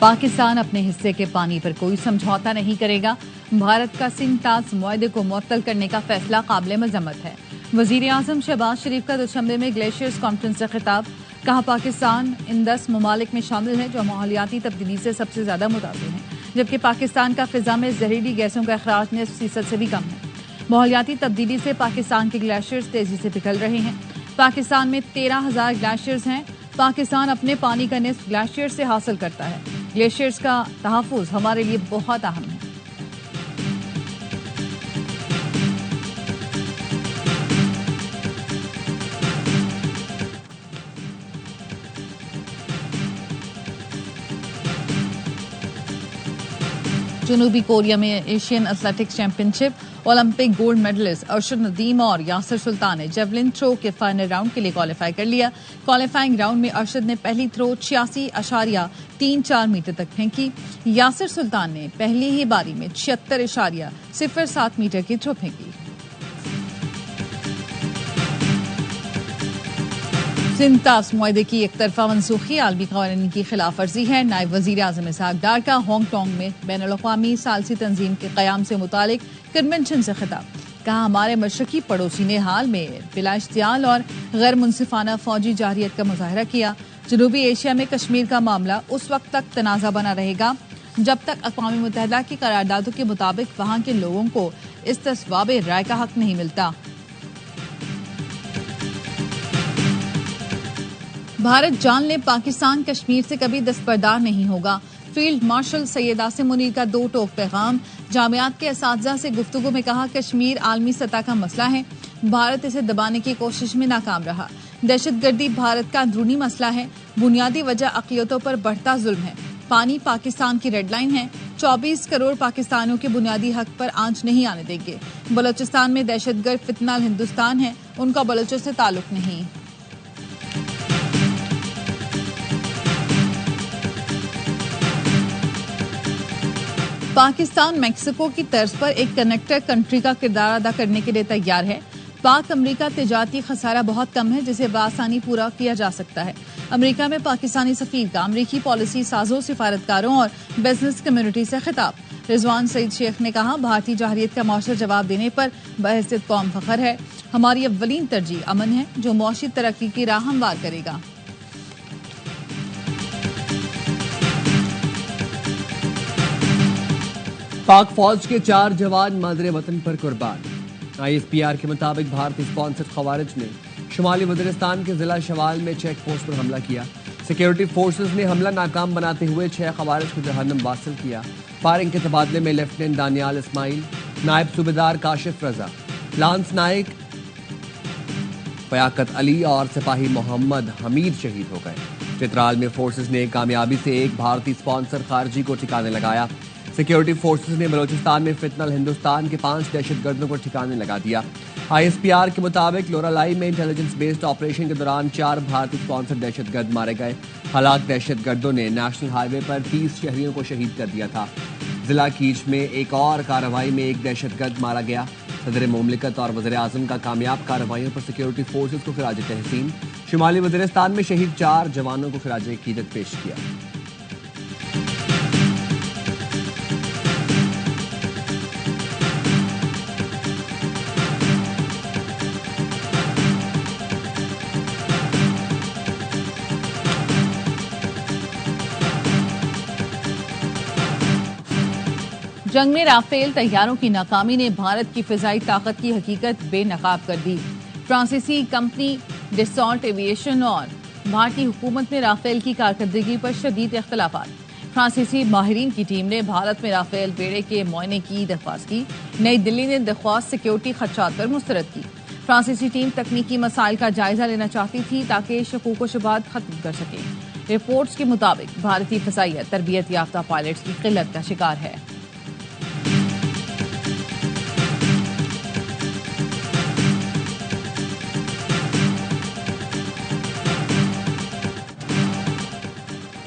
پاکستان اپنے حصے کے پانی پر کوئی سمجھوتا نہیں کرے گا۔ بھارت کا سندھ طاس معاہدے کو معطل کرنے کا فیصلہ قابل مذمت ہے۔ وزیر اعظم شہباز شریف کا دوشنبے میں گلیشیئرز کانفرنس سے خطاب۔ کہا پاکستان ان 10 ممالک میں شامل ہے جو ماحولیاتی تبدیلی سے سب سے زیادہ متاثر ہیں، جبکہ پاکستان کا فضا میں زہریلی گیسوں کا اخراج 90% سے بھی کم ہے۔ ماحولیاتی تبدیلی سے پاکستان کے گلیشیئرز تیزی سے پگھل رہے ہیں۔ پاکستان میں 13,000 گلیشیئرز ہیں۔ پاکستان اپنے پانی کا نصف گلیشیئر سے حاصل کرتا ہے۔ گلیشیئرز کا تحفظ ہمارے لیے بہت اہم ہے۔ جنوبی کوریا میں Asian athletics championship Olympic gold medallist Arshad Nadeem اور یاسر سلطان نے جیولن تھرو کے فائنل راؤنڈ کے لیے کوالیفائی کر لیا۔ کوالیفائنگ راؤنڈ میں ارشد نے پہلی تھرو 86.34 میٹر تک پھینکی۔ یاسر سلطان نے پہلی ہی باری میں 76.07 میٹر کی تھرو پھینکی۔ سندھ طاس معاہدے کی ایک طرفہ منسوخی عالمی قوانین کی خلاف ورزی ہے۔ نائب وزیر اعظم اسحاق ڈار کا ہانگ کانگ میں بین الاقوامی ثالثی تنظیم کے قیام سے متعلق کنونشن سے خطاب۔ کہا ہمارے مشرقی پڑوسی نے حال میں بلا اشتعال اور غیر منصفانہ فوجی جارحیت کا مظاہرہ کیا۔ جنوبی ایشیا میں کشمیر کا معاملہ اس وقت تک تنازع بنا رہے گا جب تک اقوام متحدہ کی قراردادوں کے مطابق وہاں کے لوگوں کو استصواب رائے کا حق نہیں ملتا۔ بھارت جان لے پاکستان کشمیر سے کبھی دستبردار نہیں ہوگا۔ فیلڈ مارشل سید عاصم منیر کا دو ٹوک پیغام۔ جامعات کے اساتذہ سے گفتگو میں کہا کشمیر عالمی سطح کا مسئلہ ہے، بھارت اسے دبانے کی کوشش میں ناکام رہا۔ دہشت گردی بھارت کا اندرونی مسئلہ ہے، بنیادی وجہ اقلیتوں پر بڑھتا ظلم ہے۔ پانی پاکستان کی ریڈ لائن ہے، 24 کروڑ پاکستانیوں کے بنیادی حق پر آنچ نہیں آنے دیں گے۔ بلوچستان میں دہشت گرد فتنہ ہندوستان ہے، ان کا بلوچوں سے تعلق نہیں۔ پاکستان میکسیکو کی طرز پر ایک کنیکٹر کنٹری کا کردار ادا کرنے کے لیے تیار ہے۔ پاک امریکہ تجارتی خسارہ بہت کم ہے جسے بآسانی پورا کیا جا سکتا ہے۔ امریکہ میں پاکستانی سفیر کا امریکی پالیسی سازوں، سفارتکاروں اور بزنس کمیونٹی سے خطاب۔ رضوان سعید شیخ نے کہا بھارتی جارحیت کا مؤثر جواب دینے پر بحیثیت قوم فخر ہے۔ ہماری اولین ترجیح امن ہے جو معاشی ترقی کی راہ ہموار کرے گا۔ پاک فوج کے 4 جوان مادر وطن پر قربان۔ ISPR کے مطابق بھارتی اسپانسر خوارج نے شمالی وزیرستان کے ضلع شوال میں چیک پوسٹ پر حملہ کیا۔ سیکیورٹی فورسز نے حملہ ناکام بناتے ہوئے 6 خوارج کو جہنم واصل کیا۔ فائرنگ کے تبادلے میں لیفٹیننٹ دانیال اسماعیل، نائب صوبیدار کاشف رضا، لانس نائک فیاقت علی اور سپاہی محمد حمید شہید ہو گئے۔ چترال میں فورسز نے کامیابی سے ایک بھارتی اسپانسر خارجی کو ٹھکانے لگایا۔ سیکیورٹی فورسز نے بلوچستان میں فتنہ ہندوستان کے 5 دہشت گردوں کو ٹھکانے لگا دیا۔ ISPR کے مطابق لورالائی میں انٹیلیجنس بیسڈ آپریشن کے دوران 4 بھارتی اسپانسر دہشت گرد مارے گئے۔ ہلاک دہشت گردوں نے نیشنل ہائی وے پر 30 شہریوں کو شہید کر دیا تھا۔ ضلع کیچ میں ایک اور کارروائی میں ایک دہشت گرد مارا گیا۔ صدر مملکت اور وزیر اعظم کا کامیاب کارروائیوں پر سیکیورٹی فورسز کو خراج تحسین۔ شمالی وزیرستان میں شہید 4 جوانوں کو خراج عقیدت پیش کیا۔ جنگ میں رافیل طیاروں کی ناکامی نے بھارت کی فضائی طاقت کی حقیقت بے نقاب کر دی۔ فرانسیسی کمپنی ڈسالٹ ایویشن اور بھارتی حکومت میں رافیل کی کارکردگی پر شدید اختلافات۔ فرانسیسی ماہرین کی ٹیم نے بھارت میں رافیل بیڑے کے معائنے کی درخواست کی۔ نئی دلی نے درخواست سیکیورٹی خدشات پر مسترد کی۔ فرانسیسی ٹیم تکنیکی مسائل کا جائزہ لینا چاہتی تھی تاکہ شکوک و شبہات ختم کر سکے۔ رپورٹس کے مطابق بھارتی فضائیہ تربیت یافتہ پائلٹس کی قلت کا شکار ہے۔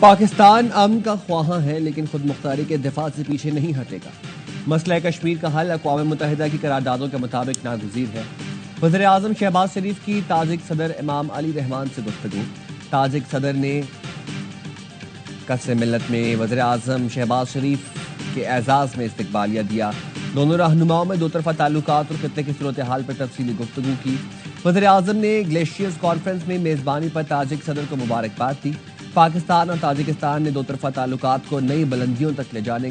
پاکستان امن کا خواہاں ہے لیکن خود مختاری کے دفاع سے پیچھے نہیں ہٹے گا۔ مسئلہ کشمیر کا حل اقوام متحدہ کی قراردادوں کے مطابق ناگزیر ہے۔ وزیر اعظم شہباز شریف کی تاجک صدر امام علی رحمان سے گفتگو۔ تاجک صدر نے قصر ملت میں وزیر اعظم شہباز شریف کے اعزاز میں استقبالیہ دیا. دونوں رہنماؤں میں دو طرفہ تعلقات اور خطے کی صورتحال پر تفصیلی گفتگو کی. وزیر اعظم نے گلیشیئرز کانفرنس میں میزبانی پر تاجک صدر کو مبارکباد دی. پاکستان اور تاجکستان نے دو طرفہ تعلقات کو نئی بلندیوں تک لے جانے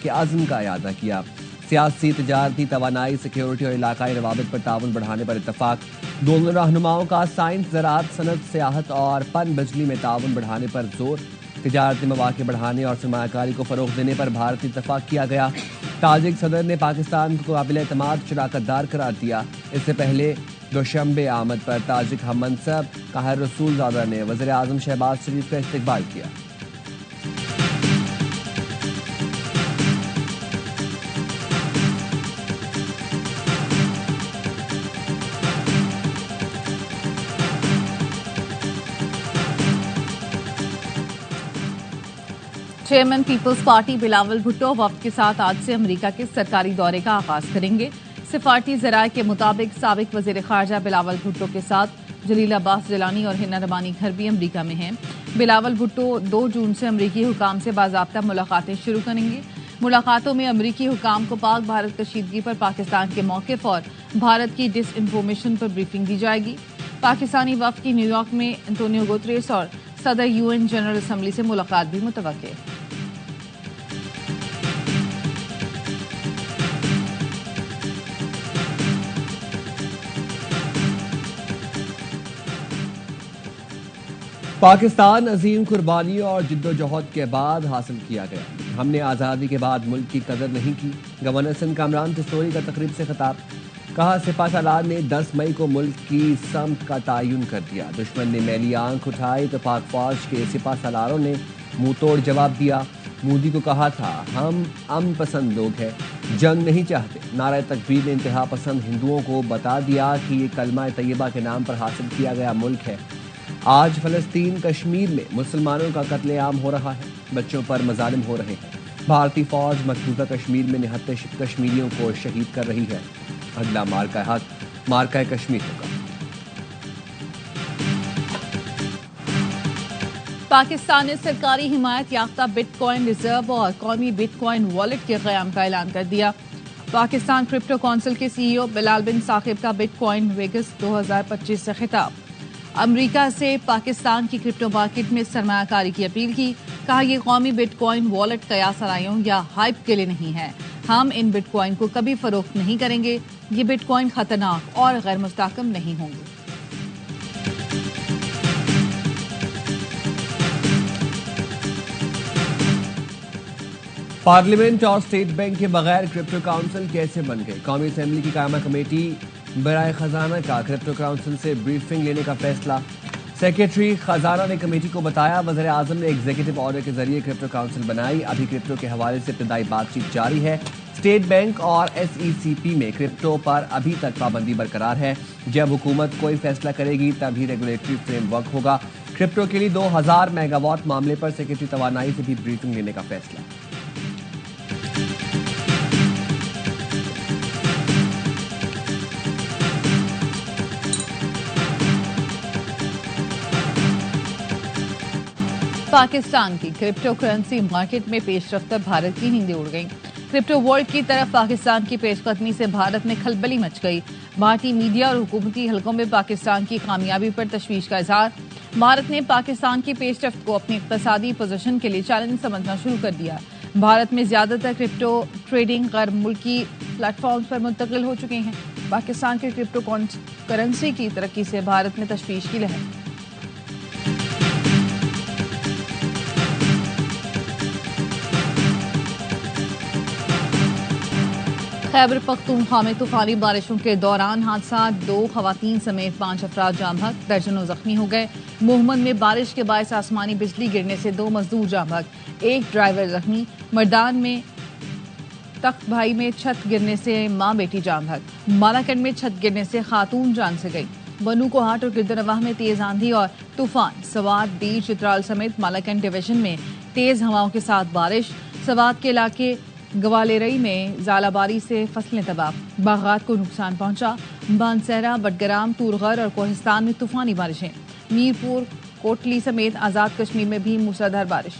کے عزم کا اعادہ کیا. سیاسی، تجارتی، توانائی، سیکیورٹی اور علاقائی روابط پر تعاون بڑھانے پر اتفاق. دونوں رہنماؤں کا سائنس، زراعت، صنعت، سیاحت اور پن بجلی میں تعاون بڑھانے پر زور. تجارتی مواقع بڑھانے اور سرمایہ کاری کو فروغ دینے پر بھارت اتفاق کیا گیا. تاجک صدر نے پاکستان کو قابل اعتماد شراکت دار قرار دیا. اس سے پہلے دوشنبے آمد پر تاجک ہم منصب قاہر رسول زادہ نے وزیر اعظم شہباز شریف کا استقبال کیا. چیئرمین پیپلز پارٹی بلاول بھٹو وفد کے ساتھ آج سے امریکہ کے سرکاری دورے کا آغاز کریں گے. سفارتی ذرائع کے مطابق سابق وزیر خارجہ بلاول بھٹو کے ساتھ جلیل عباس جیلانی اور ہنا ربانی گھر بھی امریکہ میں ہیں. بلاول بھٹو 2 جون سے امریکی حکام سے باضابطہ ملاقاتیں شروع کریں گے. ملاقاتوں میں امریکی حکام کو پاک بھارت کشیدگی پر پاکستان کے موقف اور بھارت کی ڈس انفارمیشن پر بریفنگ دی جائے گی. پاکستانی وفد کی نیو یارک میں انٹونیو گوتریس اور صدر UN جنرل اسمبلی سے ملاقات بھی متوقع ہے. پاکستان عظیم قربانیوں اور جد و جہد کے بعد حاصل کیا گیا. ہم نے آزادی کے بعد ملک کی قدر نہیں کی. گورنر سندھ کامران تستوری کا تقریب سے خطاب. کہا سپاہ سالار نے 10 مئی کو ملک کی سمت کا تعین کر دیا. دشمن نے میلی آنکھ اٹھائی تو پاک فوج کے سپاہ سالاروں نے منہ توڑ جواب دیا. مودی کو کہا تھا ہم امن پسند لوگ ہیں، جنگ نہیں چاہتے. نعرہ تکبیر نے انتہا پسند ہندوؤں کو بتا دیا کہ یہ کلمہ طیبہ کے نام پر حاصل کیا گیا ملک ہے. آج فلسطین کشمیر میں مسلمانوں کا قتل عام ہو رہا ہے، بچوں پر مظالم ہو رہے ہیں. بھارتی فوج مقبوضہ کشمیر میں نہتے کشمیریوں کو شہید کر رہی ہے. اگلا مارکہ کشمیر ہوگا. پاکستان نے سرکاری حمایت یافتہ بٹ کوائن ریزرو اور قومی بٹ کوائن والیٹ کے قیام کا اعلان کر دیا. پاکستان کرپٹو کونسل کے CEO بلال بن ثاقب کا بٹ کوائن ویگس 2025 سے خطاب. امریکہ سے پاکستان کی کرپٹو مارکیٹ میں سرمایہ کاری کی اپیل کی. کہا یہ قومی بٹ کوائن والیٹ قیاس آرائیوں یا ہائپ کے لیے نہیں ہے. ہم ان بٹ کوائن کو کبھی فروخت نہیں کریں گے. یہ بٹ کوائن خطرناک اور غیر مستحکم نہیں ہوں گے. پارلیمنٹ اور اسٹیٹ بینک کے بغیر کرپٹو کونسل کیسے بن گئے؟ قومی اسمبلی کی قائمہ کمیٹی برائے خزانہ کا کرپٹو کونسل سے بریفنگ لینے کا فیصلہ. سیکریٹری خزانہ نے کمیٹی کو بتایا وزیر اعظم نے ایگزیکٹو آرڈر کے ذریعے کرپٹو کونسل بنائی. ابھی کرپٹو کے حوالے سے ابتدائی بات چیت جاری ہے. اسٹیٹ بینک اور SECP میں کرپٹو پر ابھی تک پابندی برقرار ہے. جب حکومت کوئی فیصلہ کرے گی تبھی ریگولیٹری فریم ورک ہوگا. کرپٹو کے لیے 2000 میگا واٹ معاملے پر سیکریٹری توانائی سے بھی بریفنگ لینے کا فیصلہ. پاکستان کی کرپٹو کرنسی مارکیٹ میں پیش رفت بھارت کی نیندیں اڑ گئیں. کرپٹو ورلڈ کی طرف پاکستان کی پیش قدمی سے بھارت میں کھلبلی مچ گئی. بھارتی میڈیا اور حکومتی حلقوں میں پاکستان کی کامیابی پر تشویش کا اظہار. بھارت نے پاکستان کی پیش رفت کو اپنی اقتصادی پوزیشن کے لیے چیلنج سمجھنا شروع کر دیا. بھارت میں زیادہ تر کرپٹو ٹریڈنگ غیر ملکی پلیٹ فارمز پر منتقل ہو چکے ہیں. پاکستان کی کرپٹو کرنسی کی ترقی سے بھارت میں تشویش کی لہر. خیبر پختونخوا میں طوفانی بارشوں کے دوران حادثات 2 خواتین سمیت 5 افراد جاں بحق، درجنوں زخمی ہو گئے. محمد میں بارش کے باعث آسمانی بجلی گرنے سے 2 مزدور جاں بحق، 1 ڈرائیور زخمی. مردان میں تخت بھائی میں چھت گرنے سے ماں بیٹی جاں بحق. مالاکنڈ میں چھت گرنے سے خاتون جان سے گئی. بنو کوہاٹ اور گردنواہ میں تیز آندھی اور طوفان. سوات، بیڑ، چترال سمیت مالاکنڈ ڈویژن میں تیز ہوائوں کے ساتھ بارش. سوات کے علاقے گوالیرئی میں ژالہ باری سے فصلیں تباہ، باغات کو نقصان پہنچا. بانسہرہ، بٹگرام، تورغر اور کوہستان میں طوفانی بارشیں. میرپور، کوٹلی سمیت آزاد کشمیر میں بھی موسلادھار بارش.